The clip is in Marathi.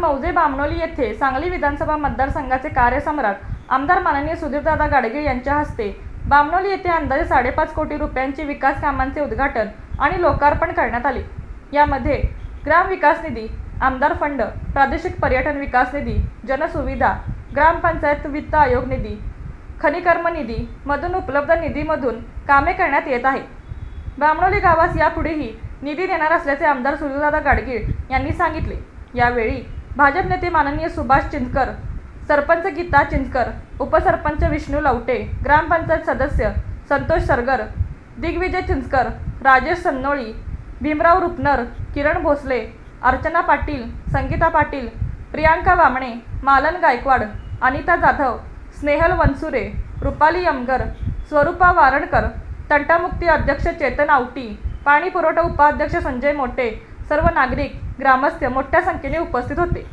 मौजे बामणोली येथे सांगली विधानसभा मतदारसंघाचे कार्यसम्राट आमदार माननीय सुधीरदादा गाडगीळ यांच्या हस्ते बामणोली येथे अंदाजे 5.5 कोटी रुपयांचे विकास कामांचे उद्घाटन आणि लोकार्पण करण्यात आले। यामध्ये ग्राम विकास निधी, आमदार फंड, प्रादेशिक पर्यटन विकास निधी, जनसुविधा, ग्रामपंचायत वित्त आयोग निधी, खनिकर्म निधी मधून उपलब्ध निधीमधून कामे करण्यात येत आहे। बामणोली गावास यापुढेही निधी देणार असल्याचे आमदार सुधीरदादा गाडगीळ यांनी सांगितले। यावेळी भाजप नेते माननीय सुभाष चिंचकर, सरपंच गीता चिंचकर, उपसरपंच विष्णू लवटे, ग्रामपंचायत सदस्य संतोष सरगर, दिग्विजय चिंचकर, राजेश सन्नोळी, भीमराव रुपनर, किरण भोसले, अर्चना पाटील, संगीता पाटील, प्रियांका वामणे, मालन गायकवाड, अनिता जाधव, स्नेहल वनसुरे, रुपाली यमगर, स्वरूपा वारणकर, तंटामुक्ती अध्यक्ष चेतन आवटी, पाणी पुरवठा उपाध्यक्ष संजय मोटे, सर्व नागरिक, ग्रामस्थ मोठ्या संख्येने उपस्थित होते।